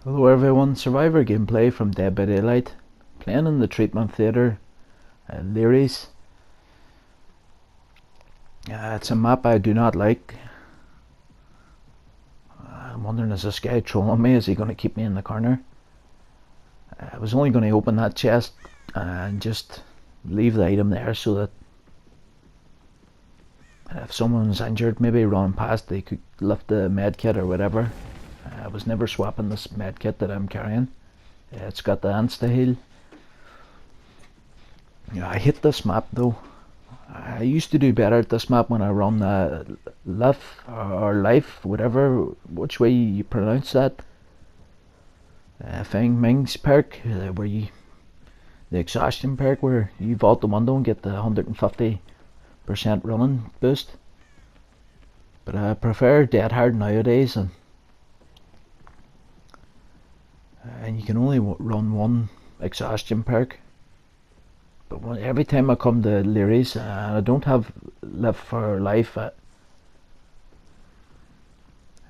Hello everyone, Survivor gameplay from Dead by Daylight, playing in the treatment theatre, Lery's. It's a map I do not like. I'm wondering, is this guy trolling me? Is he going to keep me in the corner? I was only going to open that chest and just leave the item there so that if someone's injured, maybe running past, they could lift the med kit or whatever. I was never swapping this med kit that I'm carrying. It's got the insta heal. Yeah, I hate this map though. I used to do better at this map when I run life or life, whatever, which way you pronounce that. Feng Ming's perk, where you, the exhaustion perk, where you vault the window and get the 150% running boost. But I prefer Dead Hard nowadays, and you can only run one exhaustion perk. But every time I come to Lery's and I don't have Live for Life,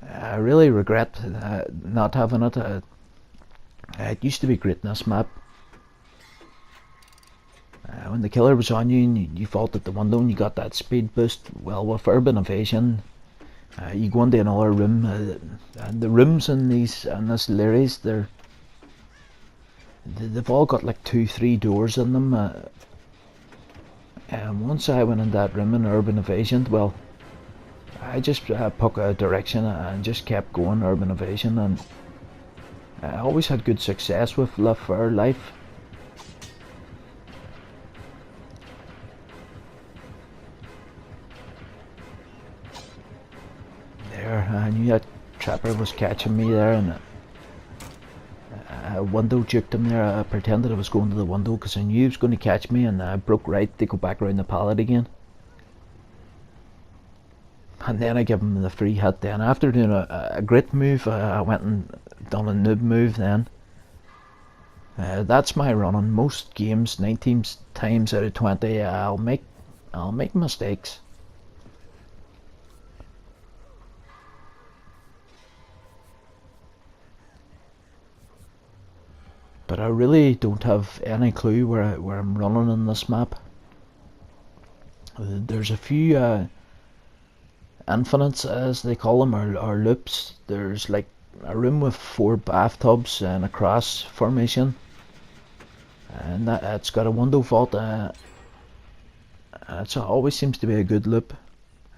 I really regret not having it. It used to be great in this map. When the killer was on you and you vaulted the window and you got that speed boost, well, with urban evasion, you go into another room. And the rooms in this Lery's, they've all got like 2-3 doors in them. And once I went in that room in urban evasion, well, I just took a direction and just kept going urban evasion, and I always had good success with Live for Life. There, I knew that trapper was catching me there, and window juked him there. I pretended I was going to the window because I knew he was going to catch me, and I broke right to go back around the pallet again. And then I gave him the free hit. Then after doing a great move, I went and done a noob move then. That's my running. Most games, 19 times out of 20, I'll make mistakes. But I really don't have any clue where I'm running in this map. There's a few infinites, as they call them, or loops. There's like a room with 4 bathtubs and a cross formation, and it's got a window vault. It always seems to be a good loop,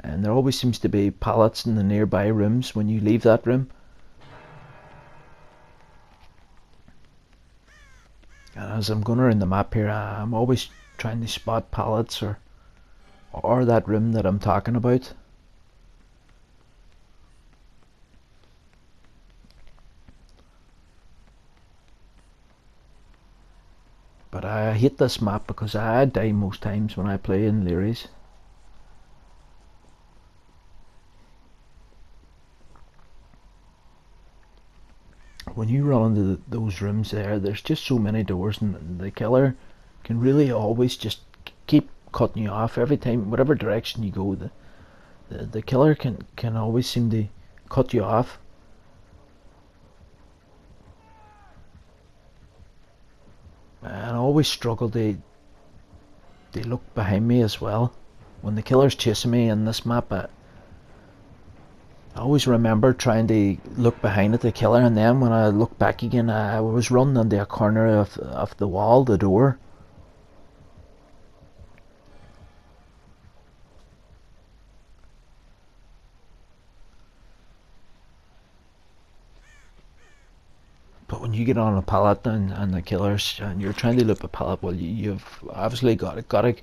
and there always seems to be pallets in the nearby rooms when you leave that room. And as I'm going around the map here, I'm always trying to spot pallets or that room that I'm talking about. But I hate this map because I die most times when I play in Lery's. When you run into those rooms there's just so many doors, and the killer can really always just keep cutting you off every time, whatever direction you go. The killer can always seem to cut you off. And I always struggle to look behind me as well. When the killer's chasing me in this map, I always remember trying to look behind at the killer, and then when I look back again, I was running into a corner of the wall, the door. But when you get on a pallet and the killers, and you're trying to loop a pallet, well, you've obviously got to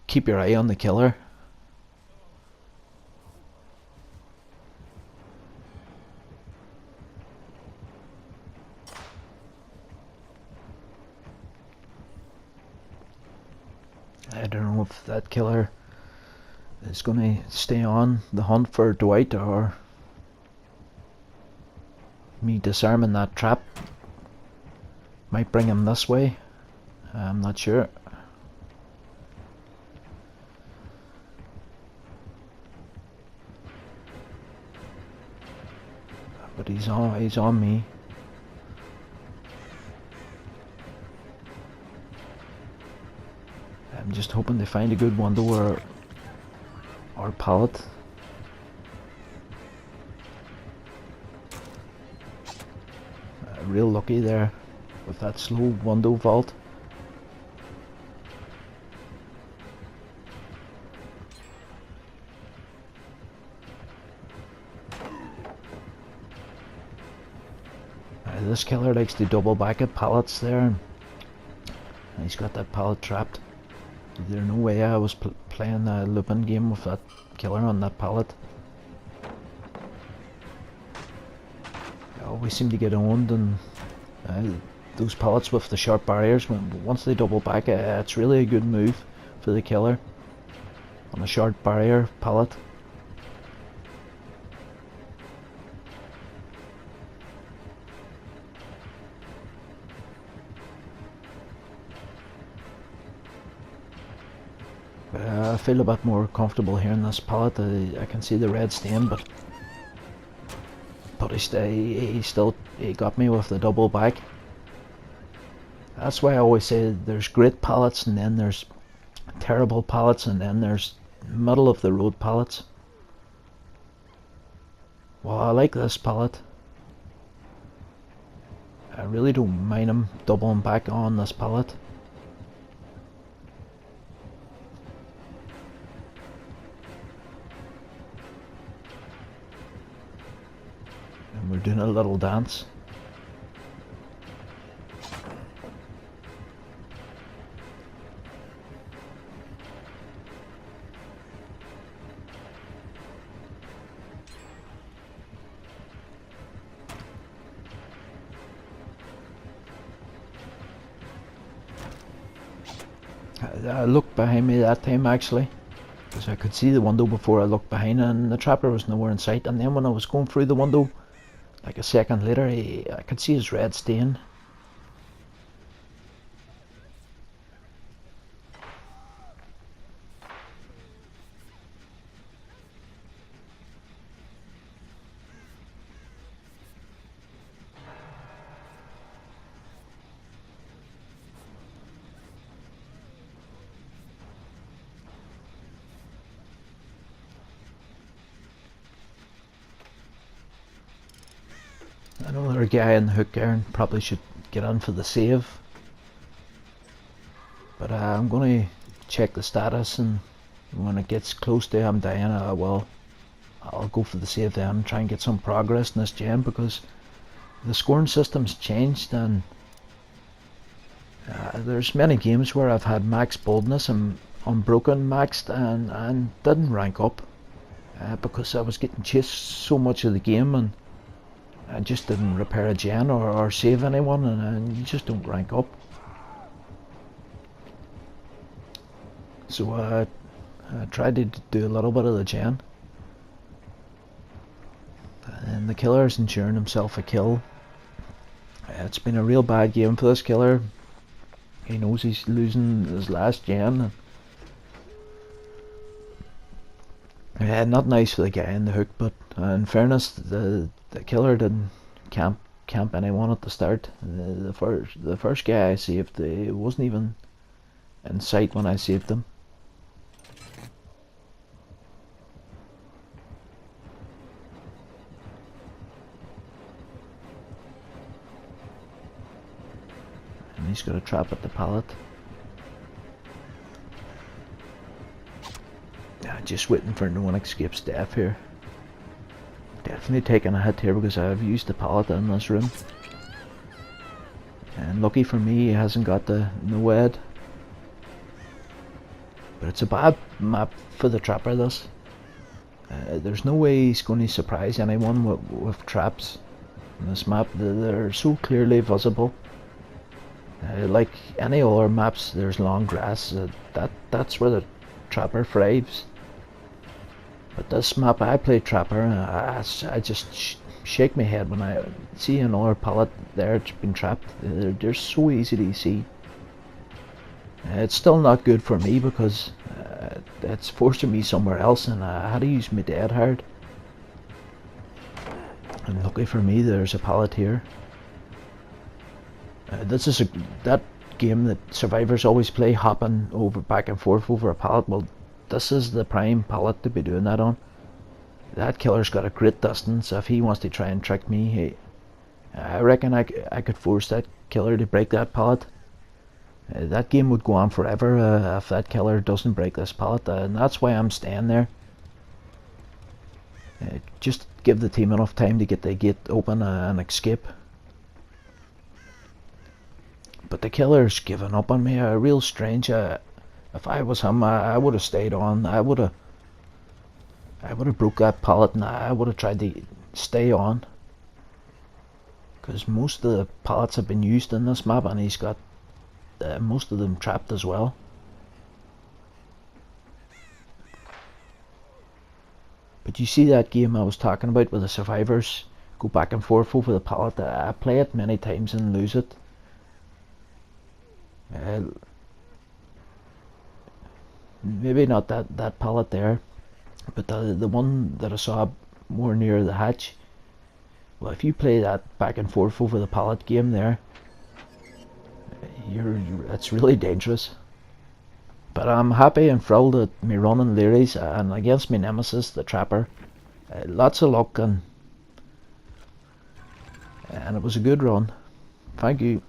keep your eye on the killer. I don't know if that killer is going to stay on the hunt for Dwight, or me disarming that trap might bring him this way. I'm not sure. But he's on me. I'm just hoping to find a good window or pallet. Real lucky there with that slow window vault. This killer likes to double back at pallets there, and he's got that pallet trapped. There's no way I was playing a looping game with that killer on that pallet. I always seem to get owned, and those pallets with the sharp barriers, once they double back, it's really a good move for the killer on a sharp barrier pallet. I feel a bit more comfortable here in this pallet. I can see the red stain, but he got me with the double back. That's why I always say there's great pallets, and then there's terrible pallets, and then there's middle of the road pallets. Well, I like this pallet. I really don't mind him doubling back on this pallet. And we're doing a little dance. I looked behind me that time actually, because I could see the window before I looked behind, and the trapper was nowhere in sight. And then when I was going through the window, like a second later, I could see his red stain. Another guy in the hook there, and probably should get on for the save. But I'm going to check the status, and when it gets close to him dying, I'll go for the save then and try and get some progress in this gen, because the scoring system's changed, and there's many games where I've had max boldness and unbroken maxed and didn't rank up because I was getting chased so much of the game, and I just didn't repair a gen or save anyone, and you just don't rank up. So I tried to do a little bit of the gen, and the killer's ensuring himself a kill. It's been a real bad game for this killer. He knows he's losing his last gen. Not nice for the guy in the hook, but in fairness, the killer didn't camp anyone at the start. The first guy I saved, it wasn't even in sight when I saved him. And he's got a trap at the pallet. Just waiting for no one escapes death here. Definitely taking a hit here because I've used the pallet in this room. And lucky for me, he hasn't got the no-ed. But it's a bad map for the trapper, this. There's no way he's going to surprise anyone with traps in this map. They're so clearly visible. Like any other maps, there's long grass. That's where the trapper thrives. But this map, I play trapper, and I just shake my head when I see another pallet there that's been trapped. They're so easy to see. It's still not good for me because it's forcing me somewhere else, and I had to use my dead hard. And lucky for me, there's a pallet here. This is that game that survivors always play, hopping over back and forth over a pallet. Well, this is the prime pallet to be doing that on. That killer's got a great distance. If he wants to try and trick me, I reckon I could force that killer to break that pallet. That game would go on forever if that killer doesn't break this pallet, and that's why I'm staying there. Just give the team enough time to get the gate open and escape. But the killer's given up on me. Real strange. If I was him, I would have stayed on. I would have broke that pallet, and I would have tried to stay on. Because most of the pallets have been used in this map, and he's got most of them trapped as well. But you see that game I was talking about where the survivors go back and forth over the pallet? I play it many times and lose it. Maybe not that pallet there, but the one that I saw more near the hatch. Well, if you play that back and forth over the pallet game there, it's really dangerous. But I'm happy and thrilled at me running Lery's and against me Nemesis, the trapper. Lots of luck, and it was a good run. Thank you.